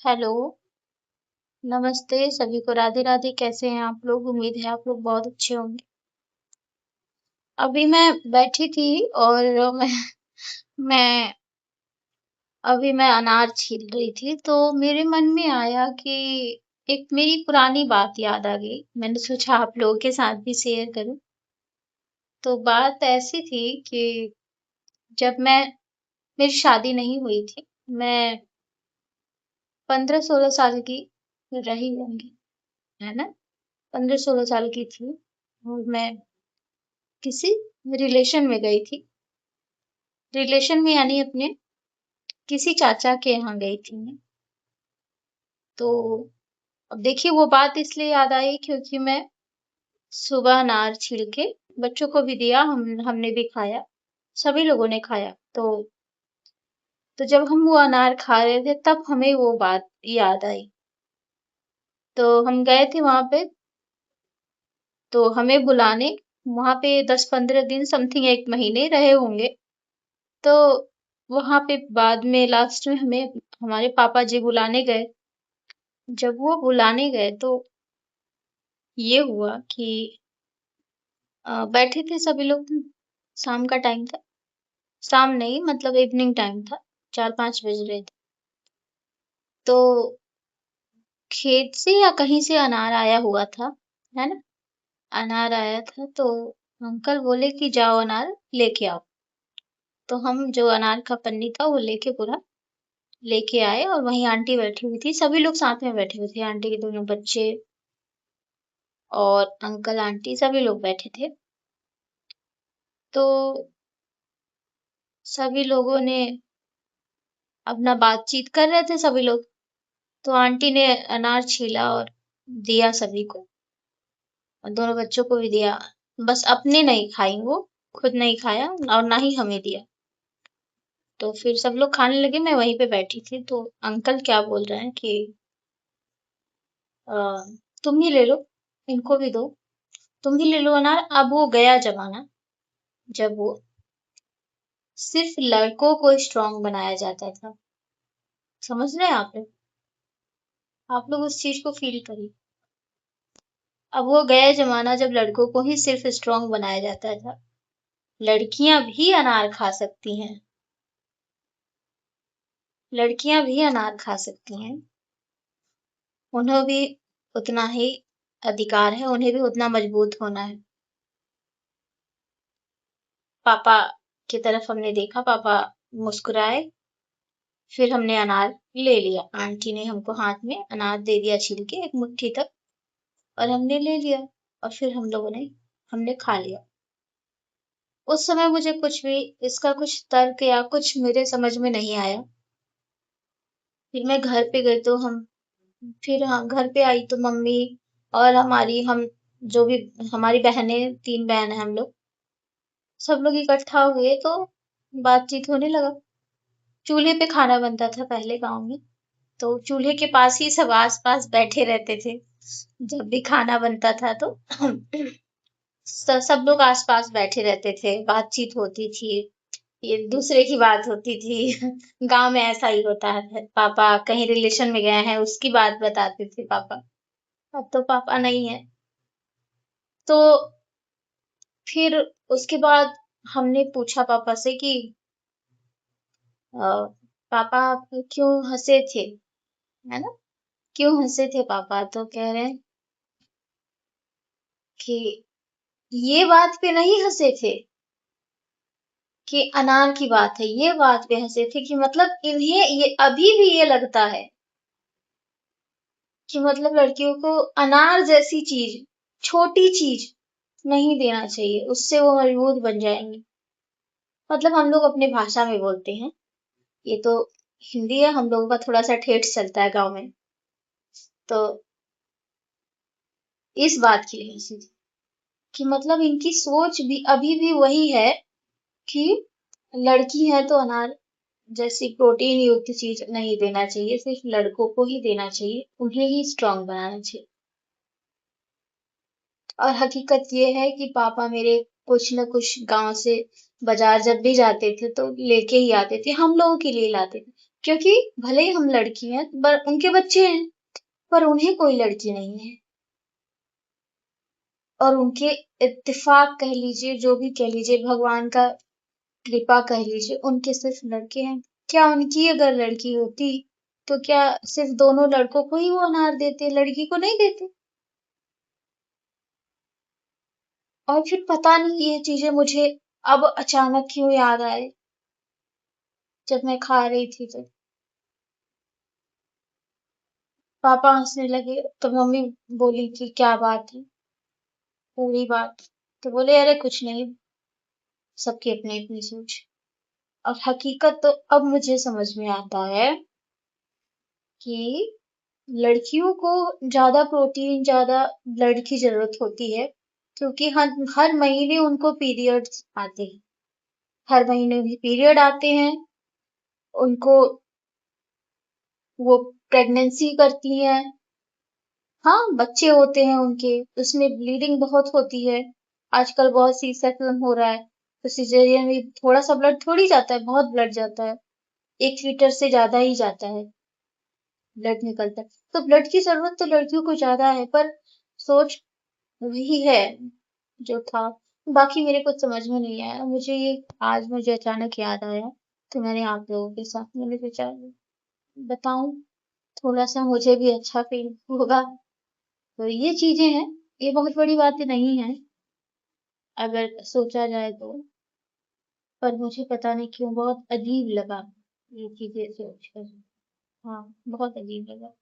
Hello, नमस्ते सभी को राधे राधे। कैसे हैं आप लोग? उम्मीद है आप लोग बहुत अच्छे होंगे। अभी मैं बैठी थी और मैं मैं अनार छील रही थी तो मेरे मन में आया कि एक मेरी पुरानी बात याद आ गई। मैंने सोचा आप लोगों के साथ भी शेयर करूं। तो बात ऐसी थी कि जब मेरी शादी नहीं हुई थी, मैं 15-16 साल की रही होंगी, है ना। 15-16 साल की थी और मैं किसी रिलेशन में गई थी। रिलेशन में यानी अपने किसी चाचा के यहाँ गई थी मैं। तो अब देखिए वो बात इसलिए याद आई क्योंकि मैं सुबह अनार छील के बच्चों को भी दिया, हमने भी खाया, सभी लोगों ने खाया। तो जब हम वो अनार खा रहे थे तब हमें वो बात याद आई। तो हम गए थे वहां पे, तो हमें बुलाने वहां पे 10-15 दिन समथिंग 1 महीने रहे होंगे। तो वहां पे बाद में लास्ट में हमें हमारे पापा जी बुलाने गए। जब वो बुलाने गए तो ये हुआ कि बैठे थे सभी लोग। शाम का टाइम था, शाम नहीं मतलब इवनिंग टाइम था, 4-5 बज रहे थे। तो खेत से या कहीं से अनार आया हुआ था, है ना। अनार आया था तो अंकल बोले कि जाओ अनार लेके आओ। तो हम जो अनार का पन्नी था वो लेके पूरा लेके आए और वहीं आंटी बैठी हुई थी, सभी लोग साथ में बैठे हुए थे, आंटी के दोनों बच्चे और अंकल आंटी सभी लोग बैठे थे। तो सभी लोगों ने अपना बातचीत कर रहे थे सभी लोग। तो आंटी ने अनार छीला और दिया सभी को, और दोनों बच्चों को भी दिया। बस अपने नहीं खाई वो, खुद नहीं खाया और ना ही हमें दिया। तो फिर सब लोग खाने लगे, मैं वहीं पे बैठी थी। तो अंकल क्या बोल रहे हैं कि अ, तुम ही ले लो, इनको भी दो, तुम भी ले लो अनार। अब वो गया जमाना जब वो सिर्फ लड़कों को स्ट्रांग बनाया जाता था। समझ रहे हैं आप लोग उस चीज को फील करिए। अब वो गया जमाना जब लड़कों को ही सिर्फ स्ट्रांग बनाया जाता था। लड़कियां भी अनार खा सकती हैं, लड़कियां भी अनार खा सकती हैं। उन्हें भी उतना ही अधिकार है, उन्हें भी उतना मजबूत होना है। पापा की तरफ हमने देखा, पापा मुस्कुराए, फिर हमने अनार ले लिया। आंटी ने हमको हाथ में अनार दे दिया छील के, एक मुट्ठी तक, और हमने ले लिया। और फिर हमने खा लिया। उस समय मुझे कुछ भी इसका कुछ तर्क या कुछ मेरे समझ में नहीं आया। फिर मैं घर पे गई तो फिर हाँ घर पे आई तो मम्मी और हम जो भी हमारी बहनें, 3 बहन है हम लोग, सब लोग इकट्ठा हुए तो बातचीत होने लगा। चूल्हे पे खाना बनता था पहले गांव में, तो चूल्हे के पास ही सब आस पास बैठे रहते थे। जब भी खाना बनता था तो सब लोग आस पास बैठे रहते थे, बातचीत होती थी, ये दूसरे की बात होती थी। गांव में ऐसा ही होता है, पापा कहीं रिलेशन में गए हैं उसकी बात बताते थे पापा। अब तो पापा नहीं है। तो फिर उसके बाद हमने पूछा पापा से कि अ, पापा आप क्यों हंसे थे, है ना, क्यों हंसे थे पापा। तो कह रहे हैं कि ये बात पे नहीं हंसे थे कि अनार की बात है, ये बात पे हंसे थे कि मतलब इन्हें ये अभी भी ये लगता है कि मतलब लड़कियों को अनार जैसी चीज, छोटी चीज नहीं देना चाहिए, उससे वो मजबूत बन जाएंगी। मतलब हम लोग अपने भाषा में बोलते हैं, ये तो हिंदी है, हम लोगों का थोड़ा सा ठेठ चलता है गांव में। तो इस बात की वजह से कि मतलब इनकी सोच भी अभी भी वही है कि लड़की है तो अनार जैसी प्रोटीन युक्त चीज नहीं देना चाहिए, सिर्फ लड़कों को ही देना चाहिए, उन्हें ही स्ट्रांग बनाना चाहिए। और हकीकत ये है कि पापा मेरे कुछ न कुछ गांव से बाजार जब भी जाते थे तो लेके ही आते थे, हम लोगों के लिए लाते थे। क्योंकि भले ही हम लड़की हैं पर उनके बच्चे हैं, पर उन्हें कोई लड़की नहीं है। और उनके इत्तेफाक कह लीजिए, जो भी कह लीजिए, भगवान का कृपा कह लीजिए, उनके सिर्फ लड़के हैं। क्या उनकी अगर लड़की होती तो क्या सिर्फ दोनों लड़कों को ही वो अनार देते, लड़की को नहीं देते? और फिर पता नहीं ये चीजें मुझे अब अचानक क्यों याद आए जब मैं खा रही थी तो पापा हंसने लगे तो मम्मी बोली कि क्या बात है, पूरी बात। तो बोले अरे कुछ नहीं, सबकी अपनी अपनी सोच। और हकीकत तो अब मुझे समझ में आता है कि लड़कियों को ज्यादा प्रोटीन, ज्यादा ब्लड की जरूरत होती है, क्योंकि हर महीने उनको पीरियड्स आते हैं। हर महीने भी पीरियड आते हैं, उनको वो प्रेगनेंसी करती हैं। हाँ, बच्चे होते हैं उनके, उसमें ब्लीडिंग बहुत होती है। आजकल बहुत सी सेक्शन हो रहा है, तो सिजेरियन में थोड़ा सा ब्लड थोड़ी जाता है, बहुत ब्लड जाता है। 1 लीटर से ज्यादा ही जाता है, ब्लड निकलता है। तो ब्लड की जरूरत तो लड़कियों को ज्यादा है, पर सोच वही है जो था। बाकी मेरे कुछ समझ में नहीं आया, मुझे ये आज मुझे अचानक याद आया, तो मैंने आप लोगों के साथ मैंने सोचा बताऊं, थोड़ा सा मुझे भी अच्छा फील होगा। तो ये चीजें हैं, ये बहुत बड़ी बातें नहीं है अगर सोचा जाए तो, पर मुझे पता नहीं क्यों बहुत अजीब लगा ये चीजें सोचकर। हाँ, बहुत अजीब लगा।